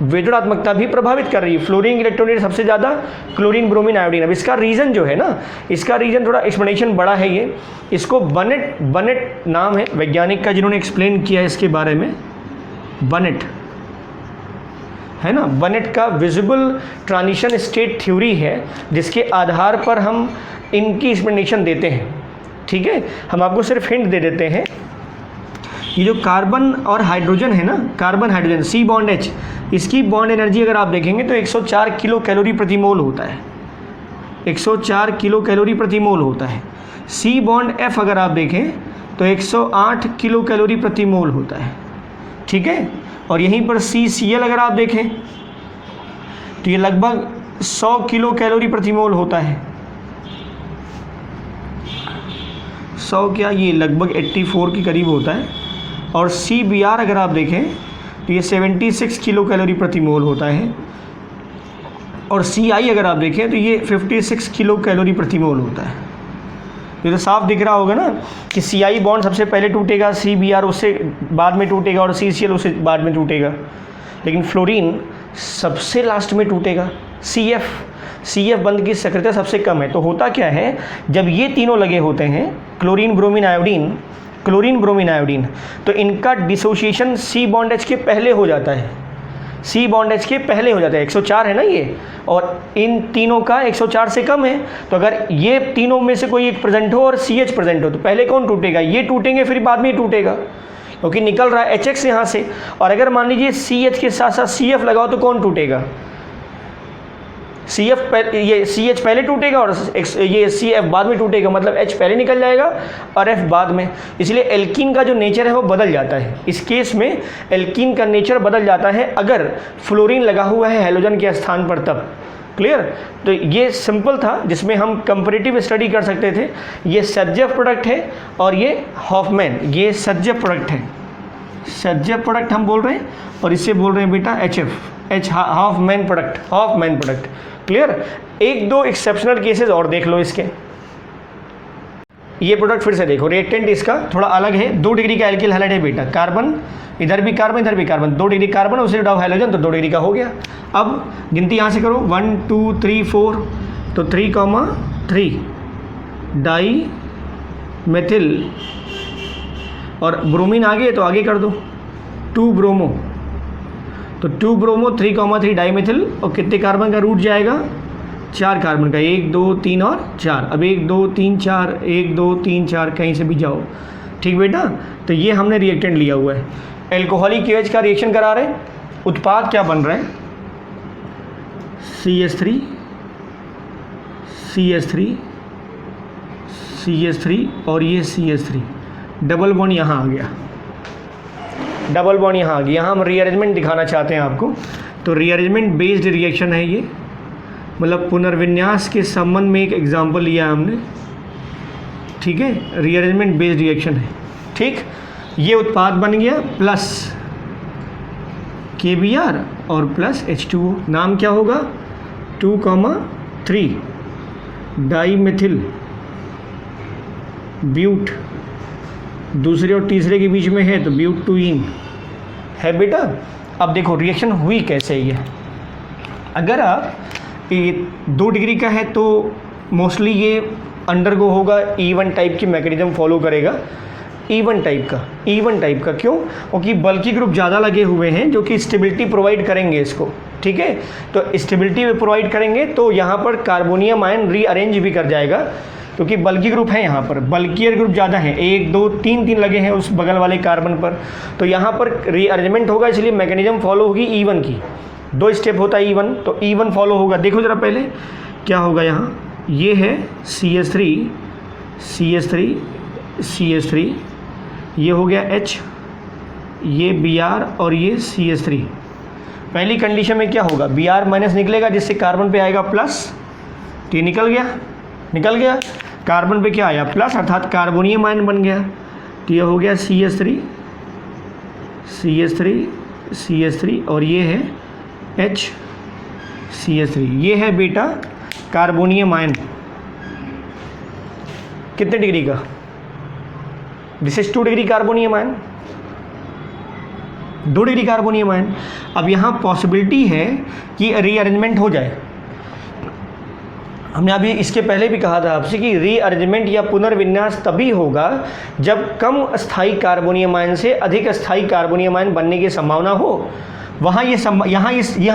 A: विद्युत ऋणात्मकता भी प्रभावित कर रही है। फ्लोरीन इलेक्ट्रॉन सबसे ज़्यादा क्लोरीन ब्रोमीन आयोडीन। अब इसका रीज़न जो है ना, इसका रीज़न थोड़ा एक्सप्लेनेशन बड़ा है, ये इसको बनेट नाम है वैज्ञानिक का जिन्होंने एक्सप्लेन किया है इसके बारे में, बनेट है ना। बनेट का विजिबल ट्रांजिशन स्टेट थ्योरी है जिसके आधार पर हम इनकी एक्सप्लेनेशन देते हैं। ठीक है, हम आपको सिर्फ हिंट दे देते हैं। ये जो कार्बन और हाइड्रोजन है ना, carbon hydrogen C bond H, इसकी बॉन्ड एनर्जी अगर आप देखेंगे तो 104 किलो कैलोरी प्रति मोल होता है, 104 किलो कैलोरी प्रति मोल होता है। C बॉन्ड F अगर आप देखें तो 108 किलो कैलोरी प्रति मोल होता है। ठीक है, और यहीं पर CCl अगर आप देखें तो ये लगभग 100 किलो कैलोरी प्रति मोल होता है। 100 क्या, ये लगभग 84 के करीब होता है। और CBr अगर आप देखें तो ये 76 किलो कैलोरी प्रति मोल होता है। और CI अगर आप देखें तो ये 56 किलो कैलोरी प्रति मोल होता है। ये तो साफ दिख रहा होगा ना कि CI बॉन्ड सबसे पहले टूटेगा, CBr उससे बाद में टूटेगा और CCl उससे बाद में टूटेगा, लेकिन फ्लोरीन सबसे लास्ट में टूटेगा। CF बंध की सक्रियता सबसे कम है। तो होता क्या है, जब ये तीनों लगे होते हैं क्लोरीन ब्रोमीन आयोडीन, तो इनका डिसोसिएशन C बॉन्ड H के पहले हो जाता है, C बॉन्ड H के पहले हो जाता है। 104 है ना ये, और इन तीनों का 104 से कम है। तो अगर ये तीनों में से कोई एक प्रेजेंट हो और CH प्रेजेंट हो तो पहले कौन टूटेगा, ये टूटेंगे, फिर बाद में ये टूटेगा क्योंकि निकल रहा है HX यहाँ से। और अगर मान लीजिए CH के साथ साथ CF लगाओ तो कौन टूटेगा, ये CH पहले टूटेगा और ये CF बाद में टूटेगा, मतलब H पहले निकल जाएगा और F बाद में। इसलिए एल्कीन का जो नेचर है वो बदल जाता है। इस केस में एल्कीन का नेचर बदल जाता है अगर फ्लोरीन लगा हुआ है हैलोजन के स्थान पर तब। क्लियर। तो ये सिंपल था जिसमें हम कंपैरेटिव स्टडी कर सकते थे। ये सज्जव प्रोडक्ट है और ये हॉफमैन, ये सज्जव प्रोडक्ट है, सज्जव प्रोडक्ट हम बोल रहे हैं, और इससे बोल रहे हैं बेटा HF हॉफमैन प्रोडक्ट। क्लियर। एक दो एक्सेप्शनल केसेस और देख लो इसके। ये प्रोडक्ट फिर से देखो, रिएक्टेंट इसका थोड़ा अलग है। 2 डिग्री का एल्किल हैलाइड है बेटा, कार्बन इधर भी कार्बन इधर भी कार्बन, 2 डिग्री कार्बन उसे डाउ हाइड्रोजन तो 2 डिग्री का हो गया। अब गिनती यहाँ से करो 1 2 3 4, तो 3,3 डाई मेथिल, और ब्रोमीन आगे तो आगे कर दो 2 ब्रोमो, तो 2 ब्रोमो 3,3 डाई मेथिल, और कितने कार्बन का रूट जाएगा, 4 कार्बन का, 1 2 3 और 4। अब 1 2 3 4 1 2 3 4 कहीं से भी जाओ। ठीक बेटा, तो ये हमने रिएक्टेंट लिया हुआ है। एल्कोहलिक KOH का रिएक्शन करा रहे हैं, उत्पाद क्या बन रहा है, CH3 और ये CH3, डबल बॉन्ड यहाँ आ गया, डबल बॉन्ड यहाँ आ गया। यहाँ हम रीअरेंजमेंट दिखाना चाहते हैं आपको। तो रीअरेंजमेंट बेस्ड रिएक्शन है ये, मतलब पुनर्विन्यास के संबंध में एक एग्जांपल लिया हमने। ठीक है, रीअरेंजमेंट बेस्ड रिएक्शन है। ठीक, ये उत्पाद बन गया प्लस KBr और प्लस H2O। नाम क्या होगा, 2,3 डाईमिथिल ब्यूट दूसरे और तीसरे के बीच में है तो ब्यूटूइन है बेटा। अब देखो रिएक्शन हुई कैसे ये, अगर आप ये 2 डिग्री का है तो मोस्टली ये अंडरगो होगा E1 टाइप की मैकेनिज्म फॉलो करेगा, E1 टाइप का क्यों? क्योंकि बल्कि ग्रुप ज़्यादा लगे हुए हैं जो कि स्टेबिलिटी प्रोवाइड करेंगे इसको, ठीक है। तो स्टेबिलिटी प्रोवाइड करेंगे तो यहाँ पर कार्बोनियम आयन रीअरेंज भी कर जाएगा, क्योंकि बल्कि ग्रुप है यहाँ पर, बल्कियर ग्रुप ज़्यादा है, 1 2 3 लगे हैं उस बगल वाले कार्बन पर, तो यहाँ पर रीअरेंजमेंट होगा, इसलिए मैकेनिज्म फॉलो होगी E1 की। 2 स्टेप होता है E1, तो E1 फॉलो होगा। देखो ज़रा पहले क्या होगा यहाँ, ये है CH3, ये हो गया H, ये Br और ये CH3। पहली कंडीशन में क्या होगा, Br माइनस निकलेगा जिससे कार्बन पे आएगा प्लस, तो ये निकल गया, कार्बन पे क्या आया प्लस, अर्थात कार्बोनियम आयन बन गया, तो ये हो गया CH3 और ये है HCH3, ये है बेटा कार्बोनियम आयन। कितने डिग्री का, this is 2 degree carbonium ion, 2 degree carbonium ion. अब यहाँ पॉसिबिलिटी है कि रीअरेंजमेंट हो जाए। हमने अभी इसके पहले भी कहा था आपसे कि रीअरेंजमेंट या पुनर्विन्यास तभी होगा जब कम स्थायी कार्बोनियम आयन से अधिक स्थायी कार्बोनियम आयन बनने की संभावना हो। यहाँ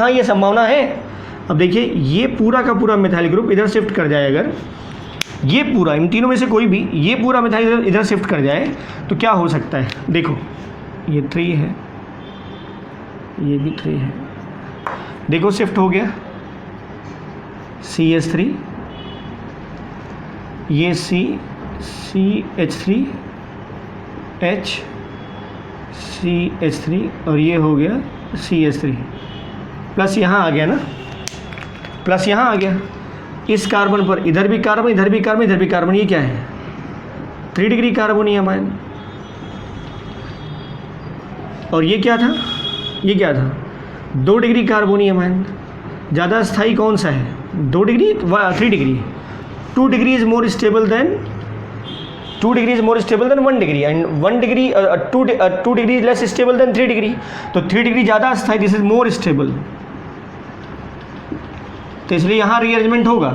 A: ये संभावना है। अब देखिए ये पूरा का पूरा मिथाइल ग्रुप इधर शिफ्ट कर जाए, अगर ये पूरा, इन तीनों में से कोई भी ये पूरा मिथाइल इधर शिफ्ट कर जाए तो क्या हो सकता है, देखो ये 3 है, ये भी 3 है, देखो शिफ्ट हो गया CH3, ये CH3 HCH3 और ये हो गया CH3, प्लस यहाँ आ गया ना, प्लस यहाँ आ गया। इस कार्बन पर इधर भी कार्बन, इधर भी कार्बन, इधर भी कार्बन, ये क्या है 3 डिग्री कार्बोनियम आयन। और ये क्या था, 2 डिग्री कार्बोनियम आयन। ज़्यादा स्थायी कौन सा है, 2 degree 3 degree. 2 degree is more stable then 1 degree and 2 degree is less stable then 3 degree. तो 3 डिग्री ज़्यादा स्थायी, दिस इज मोर स्टेबल, तो इसलिए यहाँ रीअरेंजमेंट होगा।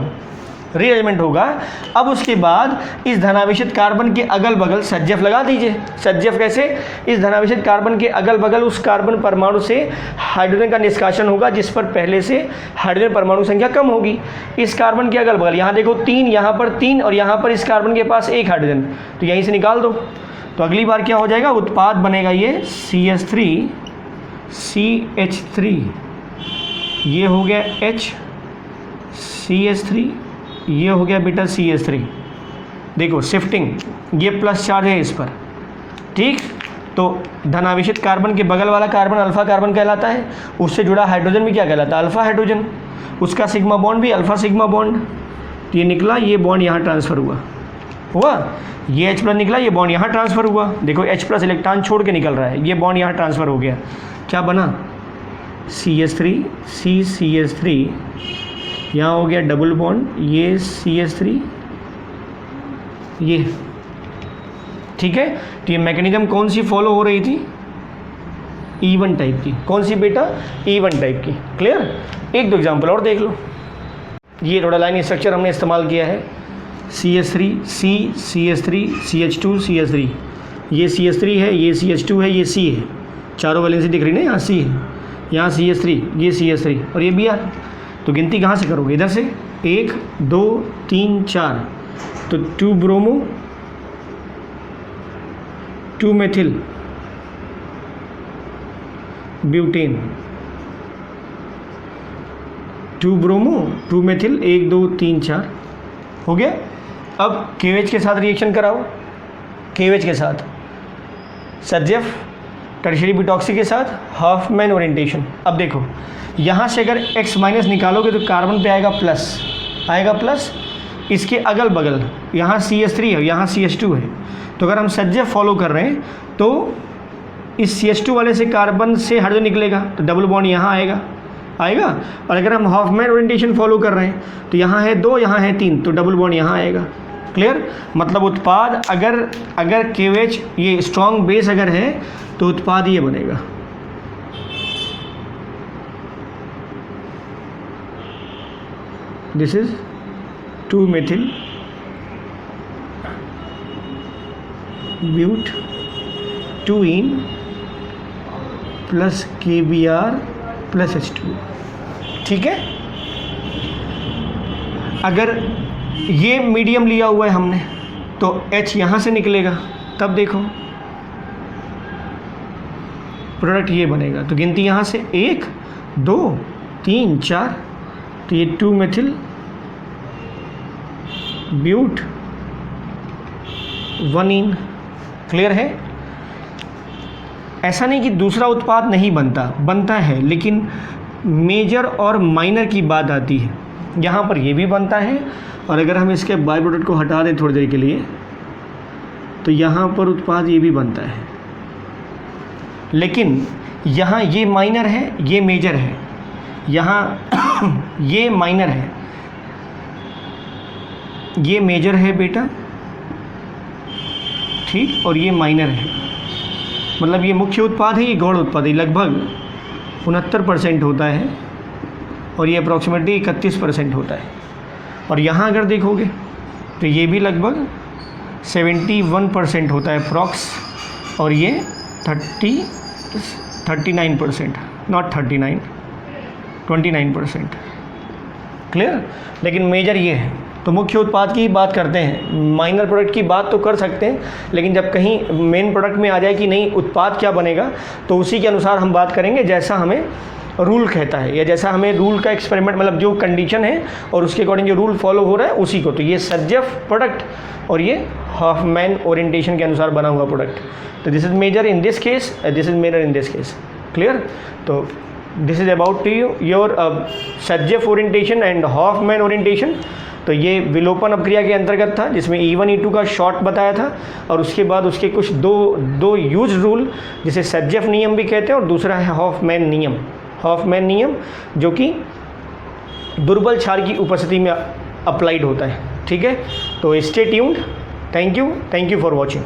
A: अब उसके बाद इस धनावेशित कार्बन के अगल बगल सज्जफ लगा दीजिए। सज्जफ कैसे, इस धनावेशित कार्बन के अगल बगल उस कार्बन परमाणु से हाइड्रोजन का निष्कासन होगा जिस पर पहले से हाइड्रोजन परमाणु संख्या कम होगी। इस कार्बन के अगल बगल, यहाँ देखो 3, यहाँ पर 3 और यहाँ पर इस कार्बन के पास 1 हाइड्रोजन, तो यहीं से निकाल दो। तो अगली बार क्या हो जाएगा, उत्पाद बनेगा ये CH3 CH3, ये हो गया HCH3, ये हो गया बेटा CH3। देखो शिफ्टिंग, ये प्लस चार्ज है इस पर, ठीक। तो धनावेशित कार्बन के बगल वाला कार्बन अल्फा कार्बन कहलाता है, उससे जुड़ा हाइड्रोजन भी क्या कहलाता है, अल्फा हाइड्रोजन। उसका सिग्मा बॉन्ड भी अल्फा सिग्मा बॉन्ड, तो ये निकला, ये बॉन्ड यहाँ ट्रांसफ़र हुआ, ये H प्लस निकला, ये बॉन्ड यहाँ ट्रांसफ़र हुआ। देखो H प्लस इलेक्ट्रॉन छोड़ के निकल रहा है, ये बॉन्ड यहाँ ट्रांसफ़र हो गया, क्या बना CH3 CCH3, यहाँ हो गया डबल बॉन्ड, ये CH3, ये, ठीक है। तो ये मैकेनिज्म कौन सी फॉलो हो रही थी, E1 टाइप की। कौन सी बेटा, E1 टाइप की। क्लियर। 1-2 एग्जाम्पल और देख लो। ये थोड़ा लाइन स्ट्रक्चर हमने इस्तेमाल किया है, CH3 CH3 CH2 CH3, ये CH3 है, ये CH2 है, ये C है, चारों वैलेंसी दिख रही ना, यहाँ C है, यहाँ CH3, ये CH3 और ये Br। तो गिनती कहाँ से करोगे, इधर से 1 2 3 4, तो 2 bromo 2 methyl butane, 2 bromo 2 methyl, 1 2 3 4 हो गया। अब KOH के साथ रिएक्शन कराओ, KOH के साथ सज्जफ, टर्शियरी ब्यूटॉक्सी के साथ हॉफमैन ओरिएंटेशन। अब देखो यहाँ से अगर X माइनस निकालोगे तो कार्बन पे आएगा प्लस, इसके अगल बगल यहाँ CH3 है, यहाँ CH2 है। तो अगर हम सज्जफ फॉलो कर रहे हैं तो इस CH2 वाले से कार्बन से हाइड्रोजन निकलेगा, तो डबल बॉन्ड यहाँ आएगा, आएगा। और अगर हम हॉफमैन ओरिएंटेशन फॉलो कर रहे हैं तो यहाँ है 2, यहाँ है 3, तो डबल बॉन्ड यहाँ आएगा। क्लियर? मतलब उत्पाद अगर KOH ये स्ट्रॉन्ग बेस अगर है तो उत्पाद ये बनेगा। This is 2-methyl but 2-ene plus KBr plus H2। ठीक है? अगर ये मीडियम लिया हुआ है हमने तो H यहाँ से निकलेगा, तब देखो प्रोडक्ट ये बनेगा। तो गिनती यहाँ से 1 2 3 4, तो ये 2-methyl ब्यूट 1-ene। क्लियर है? ऐसा नहीं कि दूसरा उत्पाद नहीं बनता है, लेकिन मेजर और माइनर की बात आती है। यहाँ पर ये भी बनता है, और अगर हम इसके बाय प्रोडक्ट को हटा दें थोड़ी देर के लिए तो यहाँ पर उत्पाद ये भी बनता है, लेकिन यहाँ ये माइनर है, ये मेजर है। यहाँ ये माइनर है, ये मेजर है बेटा, ठीक, और ये माइनर है। मतलब ये मुख्य उत्पाद है, ये गौण उत्पाद है। लगभग 69% होता है और ये अप्रॉक्सीमेटली 31% होता है। और यहाँ अगर देखोगे तो ये भी लगभग 71% होता है अप्रॉक्स, और ये 39%, नॉट 39, 29%। क्लियर? लेकिन मेजर ये है। तो मुख्य उत्पाद की बात करते हैं, माइनर प्रोडक्ट की बात तो कर सकते हैं, लेकिन जब कहीं मेन प्रोडक्ट में आ जाए कि नहीं उत्पाद क्या बनेगा, तो उसी के अनुसार हम बात करेंगे जैसा हमें रूल कहता है, या जैसा हमें रूल का एक्सपेरिमेंट, मतलब जो कंडीशन है और उसके अकॉर्डिंग जो रूल फॉलो हो रहा है उसी को। तो ये सज्जफ प्रोडक्ट और ये हॉफमैन ओरिएंटेशन के अनुसार बना हुआ प्रोडक्ट। तो this is major in this case, this is major in this case. Clear? तो this is about to your Saytzeff orientation and Hofmann orientation. तो ये विलोपन अपक्रिया के अंतर्गत था, जिसमें E1 E2 का शॉर्ट बताया था, और उसके बाद उसके कुछ दो यूज रूल, जिसे सज्जफ नियम भी कहते हैं, और दूसरा है हॉफमैन नियम। हॉफमैन नियम जो कि दुर्बल क्षार की उपस्थिति में अप्लाइड होता है। ठीक है? तो stay tuned. Thank you for watching.